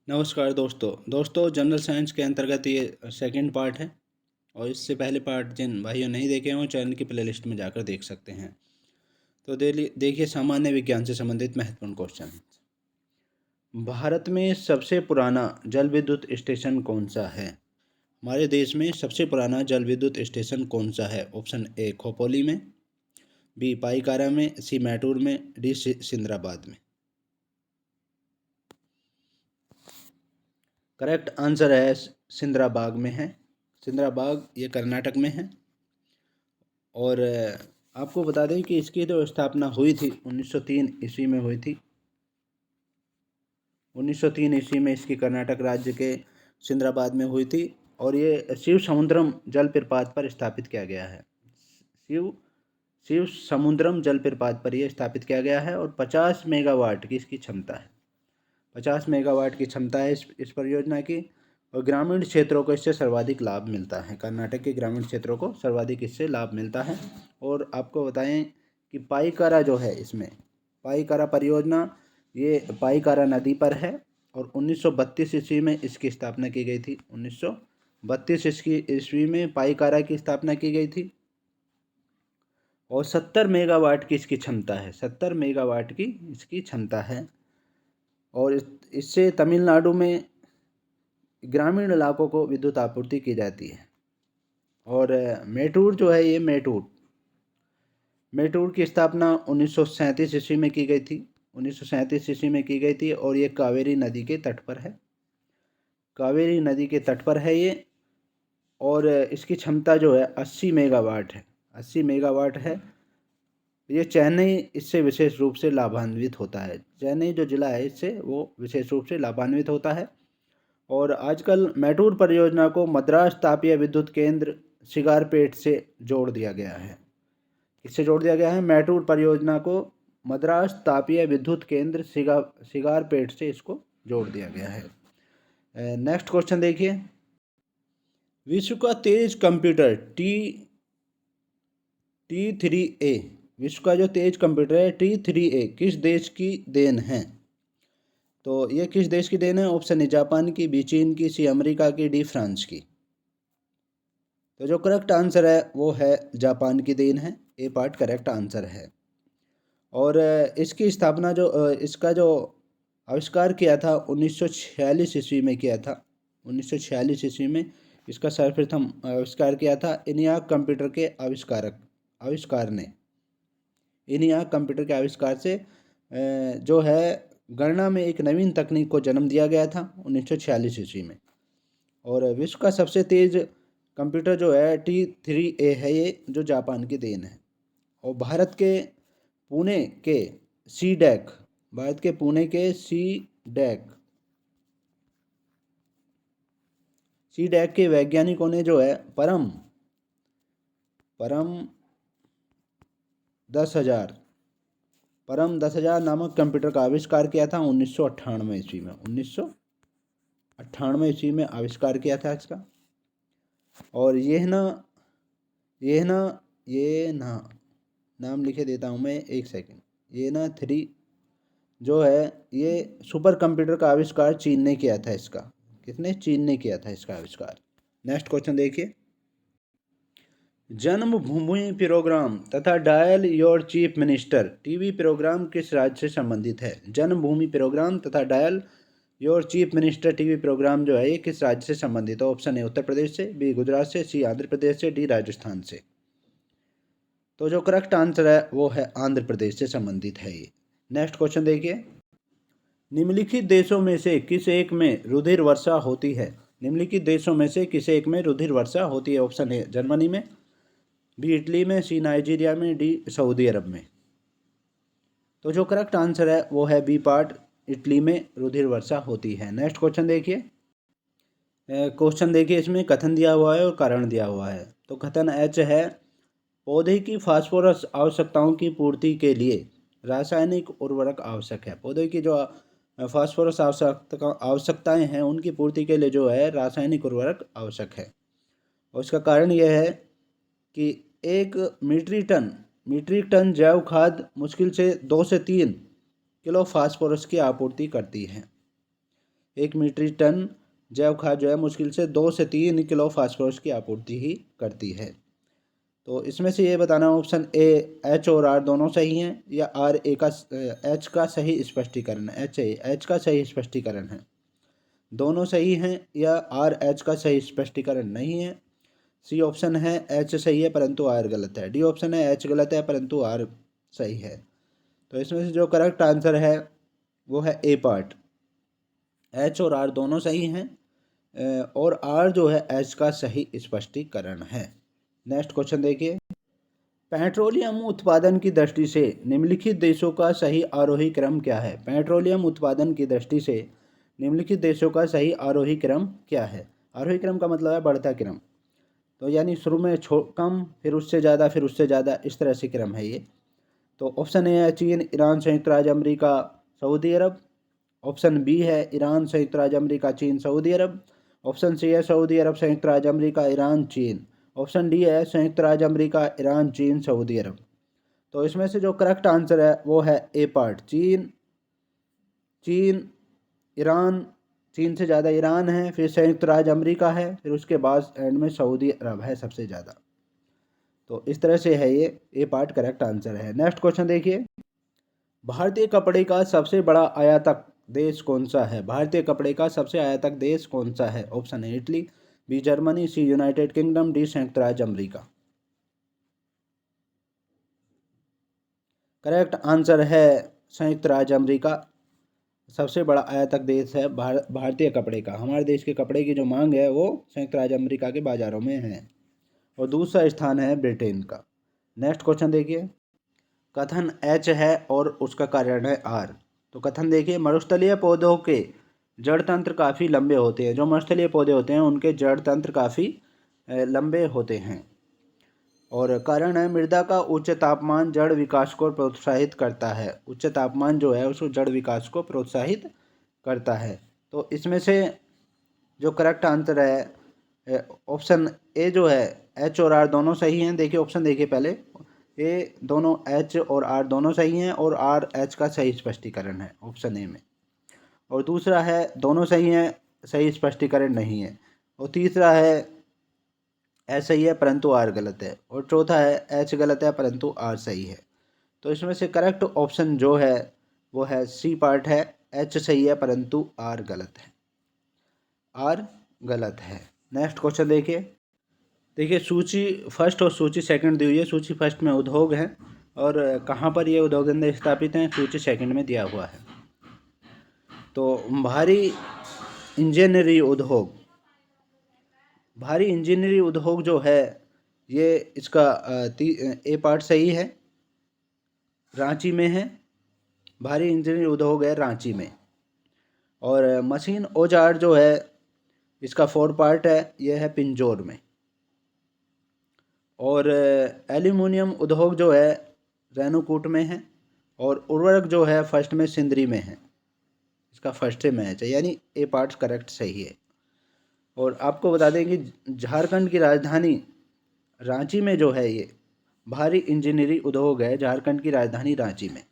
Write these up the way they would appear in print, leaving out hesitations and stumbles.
नमस्कार दोस्तों general science के अंतर्गत ये सेकंड पार्ट है। और इससे पहले पार्ट जिन भाइयों नहीं देखे हों चैनल की प्लेलिस्ट में जाकर देख सकते हैं। तो देखिए सामान्य विज्ञान से संबंधित महत्वपूर्ण क्वेश्चन। भारत में सबसे पुराना जल विद्युत स्टेशन कौन सा है? हमारे देश में सबसे पुराना जल विद्युत स्टेशन कौन सा है? ऑप्शन ए खोपोली में, बी पाईकारा में, सी मैटूर में, डी सिंदराबाद में। करेक्ट आंसर है सिंदराबाग में है। सिंदराबाग ये कर्नाटक में है। और आपको बता दें कि इसकी जो स्थापना हुई थी 1903 ईस्वी में हुई थी। 1903 ईस्वी में इसकी कर्नाटक राज्य के सिंदराबाद में हुई थी। और ये शिव समुद्रम जल प्रपात पर स्थापित किया गया है। शिव समुद्रम जल प्रपात पर यह स्थापित किया गया है। और 50 मेगावाट की इसकी क्षमता है। 50 मेगावाट की क्षमता है इस परियोजना की। और ग्रामीण क्षेत्रों को इससे सर्वाधिक लाभ मिलता है। कर्नाटक के ग्रामीण क्षेत्रों को सर्वाधिक इससे लाभ मिलता है। और आपको बताएं कि पाईकारा जो है, इसमें पाईकारा परियोजना ये पाईकारा नदी पर है। और 1932 ईस्वी में इसकी स्थापना की गई थी। 1932 ईस्वी में पाईकारा की स्थापना की गई थी। और 70 मेगावाट की इसकी क्षमता है। 70 मेगावाट की इसकी क्षमता है। और इससे तमिलनाडु में ग्रामीण इलाकों को विद्युत आपूर्ति की जाती है। और मैटूर जो है, ये मैटूर की स्थापना 1937 ईस्वी में की गई थी। 1937 ईस्वी में की गई थी। और ये कावेरी नदी के तट पर है। कावेरी नदी के तट पर है ये। और इसकी क्षमता जो है 80 मेगावाट है। 80 मेगावाट है। ये चेन्नई इससे विशेष रूप से लाभान्वित होता है। चेन्नई जो जिला है इससे वो विशेष रूप से लाभान्वित होता है। और आजकल मैटूर परियोजना को मद्रास तापीय विद्युत केंद्र शिगारपेट से जोड़ दिया गया है। इससे जोड़ दिया गया है मैटूर परियोजना को मद्रास तापीय विद्युत केंद्र शिगारपेट से इसको जोड़ दिया गया है। नेक्स्ट क्वेश्चन देखिए। विश्व का तेज कंप्यूटर T3A, विश्व का जो तेज कंप्यूटर है T3A किस देश की देन है? तो ये किस देश की देन है? ऑप्शन ए जापान की, बी चीन की, सी अमेरिका की, डी फ्रांस की। तो जो करेक्ट आंसर है वो है जापान की देन है। ए पार्ट करेक्ट आंसर है। और इसकी स्थापना इसका जो आविष्कार किया था 1946 ईस्वी में किया था। 1946 ईस्वी में इसका सर्वप्रथम आविष्कार किया था ENIAC कंप्यूटर के आविष्कार ने। ENIAC कंप्यूटर के आविष्कार से जो है गणना में एक नवीन तकनीक को जन्म दिया गया था 1946 ईस्वी में। और विश्व का सबसे तेज कंप्यूटर जो है T3A है, ये जो जापान की देन है। और भारत के पुणे के CDAC के वैज्ञानिकों ने जो है परम 10,000 नामक कंप्यूटर का आविष्कार किया था 1998 ईस्वी में। 1998 ईस्वी में आविष्कार किया था इसका। और ये नाम लिखे देता हूँ मैं, एक सेकंड। ये 3 जो है ये सुपर कंप्यूटर का आविष्कार चीन ने किया था। इसका चीन ने किया था इसका आविष्कार। नेक्स्ट क्वेश्चन देखिए। जन्मभूमि प्रोग्राम तथा dial your chief minister TV programme किस राज्य से संबंधित है? जन्मभूमि प्रोग्राम तथा dial your chief minister TV programme जो है ये किस राज्य से संबंधित है? ऑप्शन ए उत्तर प्रदेश से, बी गुजरात से, सी आंध्र प्रदेश से, डी राजस्थान से। तो जो करेक्ट आंसर है वो है आंध्र प्रदेश से संबंधित है ये। नेक्स्ट क्वेश्चन देखिए। निम्नलिखित देशों में से किस एक में रुधिर वर्षा होती है? निम्नलिखित देशों में से किस एक में रुधिर वर्षा होती है? ऑप्शन ए जर्मनी में, बी इटली में, सी नाइजीरिया में, डी सऊदी अरब में। तो जो करेक्ट आंसर है वो है बी पार्ट, इटली में रुधिर वर्षा होती है। नेक्स्ट क्वेश्चन देखिए। इसमें कथन दिया हुआ है और कारण दिया हुआ है। तो कथन एच है, पौधे की फास्फोरस आवश्यकताओं की पूर्ति के लिए रासायनिक उर्वरक आवश्यक है। पौधे की जो फास्फोरस आवश्यकताएं हैं उनकी पूर्ति के लिए जो है रासायनिक उर्वरक आवश्यक है। और इसका कारण यह है कि 1 मीट्रिक टन जैव खाद मुश्किल से 2 से 3 किलो फास्फोरस की आपूर्ति करती है। मीट्रिक टन जैव खाद जो है मुश्किल से 2 से 3 किलो फास्फोरस की आपूर्ति ही करती है। तो इसमें से ये बताना ऑप्शन ए एच और आर दोनों सही हैं या आर ए का एच का सही स्पष्टीकरण है। एच का सही स्पष्टीकरण है, दोनों सही हैं या आर एच का सही स्पष्टीकरण नहीं है। सी ऑप्शन है एच सही है परंतु आर गलत है। डी ऑप्शन है एच गलत है परंतु आर सही है। तो इसमें से जो करेक्ट आंसर है वो है ए पार्ट, एच और आर दोनों सही हैं और आर जो है एच का सही स्पष्टीकरण है। नेक्स्ट क्वेश्चन देखिए, पेट्रोलियम उत्पादन की दृष्टि से निम्नलिखित देशों का सही आरोही क्रम क्या है? पेट्रोलियम उत्पादन की दृष्टि से निम्नलिखित देशों का सही आरोही क्रम क्या है? आरोही क्रम का मतलब है बढ़ता क्रम, तो यानी शुरू में कम, फिर उससे ज़्यादा, फिर उससे ज़्यादा, इस तरह से क्रम है ये। तो ऑप्शन ए है चीन, ईरान, संयुक्त राज्य अमेरिका, सऊदी अरब। ऑप्शन बी है ईरान, संयुक्त राज्य अमेरिका, चीन, सऊदी अरब। ऑप्शन सी है सऊदी अरब, संयुक्त राज्य अमेरिका, ईरान, चीन। ऑप्शन डी है संयुक्त राज्य अमेरिका, ईरान, चीन, सऊदी अरब। तो इसमें से जो करेक्ट आंसर है वो है ए पार्ट, चीन, ईरान, चीन से ज़्यादा ईरान है, फिर संयुक्त राज्य अमेरिका है, फिर उसके बाद एंड में सऊदी अरब है सबसे ज़्यादा। तो इस तरह से है, ये ए पार्ट करेक्ट आंसर है। नेक्स्ट क्वेश्चन देखिए, भारतीय कपड़े का सबसे बड़ा आयातक देश कौन सा है? भारतीय कपड़े का सबसे आयातक देश कौन सा है? Option A Italy, B Germany, C United Kingdom, D संयुक्त राज्य अमेरिका। करेक्ट आंसर है संयुक्त राज्य अमेरिका सबसे बड़ा आयातक देश है भारतीय कपड़े का। हमारे देश के कपड़े की जो मांग है वो संयुक्त राज्य अमेरिका के बाज़ारों में है। और दूसरा स्थान है ब्रिटेन का। नेक्स्ट क्वेश्चन देखिए, कथन एच है और उसका कारण है आर। तो कथन देखिए, मरुस्थलीय पौधों के जड़ तंत्र काफ़ी लंबे होते हैं। जो मरुस्थलीय पौधे होते हैं उनके जड़ तंत्र काफ़ी लंबे होते हैं। और कारण है मृदा का उच्च तापमान जड़ विकास को प्रोत्साहित करता है। उच्च तापमान जो है उसको जड़ विकास को प्रोत्साहित करता है। तो इसमें से जो करेक्ट आंसर है ऑप्शन ए जो है एच और आर दोनों सही हैं। देखिए ऑप्शन देखिए पहले, ए दोनों एच और आर दोनों सही हैं और आर एच का सही स्पष्टीकरण है ऑप्शन ए में। और दूसरा है दोनों सही हैं, सही स्पष्टीकरण नहीं है। और तीसरा है एच सही है परंतु आर गलत है। और चौथा है एच गलत है परंतु आर सही है। तो इसमें से करेक्ट ऑप्शन जो है वो है सी पार्ट है, एच सही है परंतु आर गलत है, आर गलत है। नेक्स्ट क्वेश्चन देखिए सूची फर्स्ट और सूची सेकंड दी हुई है। सूची फर्स्ट में उद्योग है और कहाँ पर ये उद्योग धंधे स्थापित हैं, सूची सेकंड में दिया हुआ है। तो भारी इंजीनियरिंग उद्योग जो है ये इसका ए पार्ट सही है, रांची में है। भारी इंजीनियरिंग उद्योग है रांची में। और मशीन औजार जो है इसका 4 पार्ट है, यह है पिंजौर में। और एल्यूमिनियम उद्योग जो है रेणुकूट में है। और उर्वरक जो है फर्स्ट में सिंदरी में है। इसका फर्स्ट से मैच है, यानी ए पार्ट करेक्ट सही है। और आपको बता दें कि झारखंड की राजधानी रांची में जो है ये भारी इंजीनियरिंग उद्योग है, झारखंड की राजधानी रांची में।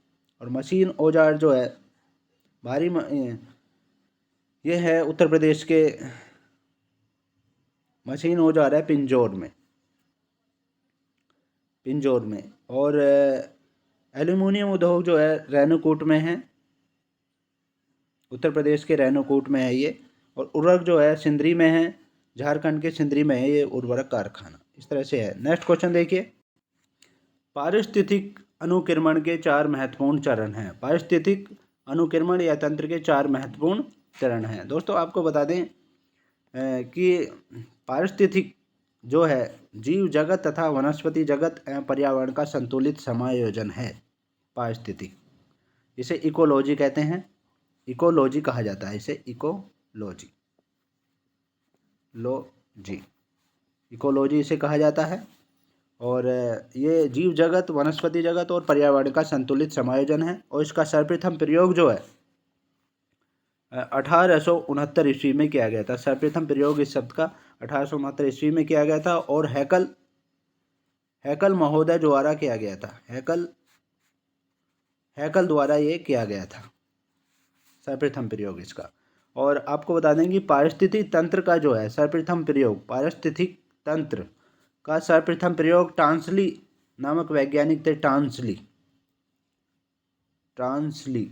और मशीन औजार जो है ये है उत्तर प्रदेश के, मशीन औजार है पिंजौर में। और एल्यूमिनियम उद्योग जो है रेणुकूट में है, उत्तर प्रदेश के रेणुकूट में है ये। और उर्वरक जो है सिंदरी में है, झारखंड के सिंदरी में है ये उर्वरक कारखाना। इस तरह से है। नेक्स्ट क्वेश्चन देखिए, पारिस्थितिक अनुक्रमण के 4 महत्वपूर्ण चरण हैं। पारिस्थितिक अनुक्रमण या तंत्र के 4 महत्वपूर्ण चरण हैं। दोस्तों आपको बता दें कि पारिस्थितिक जो है जीव जगत तथा वनस्पति जगत एवं पर्यावरण का संतुलित समायोजन है। पारिस्थितिक, इसे इकोलॉजी कहते हैं, इकोलॉजी कहा जाता है इसे, इकोलॉजी इसे कहा जाता है। और ये जीव जगत, वनस्पति जगत और पर्यावरण का संतुलित समायोजन है। और इसका सर्वप्रथम प्रयोग जो है 1869 ईस्वी में किया गया था। सर्वप्रथम प्रयोग इस शब्द का 1869 ईस्वी में किया गया था। और हैकल महोदय द्वारा किया गया था। हैकल द्वारा ये किया गया था सर्वप्रथम प्रयोग इसका। और आपको बता दें कि पारिस्थितिक तंत्र का जो है सर्वप्रथम प्रयोग, पारिस्थितिक तंत्र का सर्वप्रथम प्रयोग टांसली नामक वैज्ञानिक थे। टांसली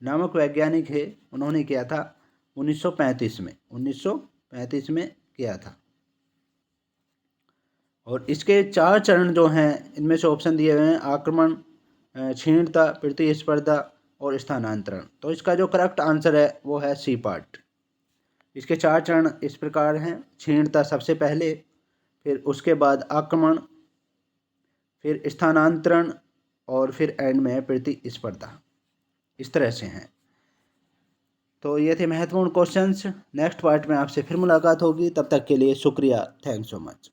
नामक वैज्ञानिक है, उन्होंने किया था 1935 में किया था। और इसके 4 चरण जो हैं, इनमें से ऑप्शन दिए हुए हैं आक्रमण, क्षीणता, प्रतिस्पर्धा और स्थानांतरण। तो इसका जो करेक्ट आंसर है वो है सी पार्ट। इसके 4 चरण इस प्रकार हैं: क्षीणता सबसे पहले, फिर उसके बाद आक्रमण, फिर स्थानांतरण और फिर एंड में प्रतिस्पर्धा। इस तरह से हैं। तो ये थे महत्वपूर्ण क्वेश्चंस। नेक्स्ट पार्ट में आपसे फिर मुलाकात होगी, तब तक के लिए शुक्रिया। Thanks so much.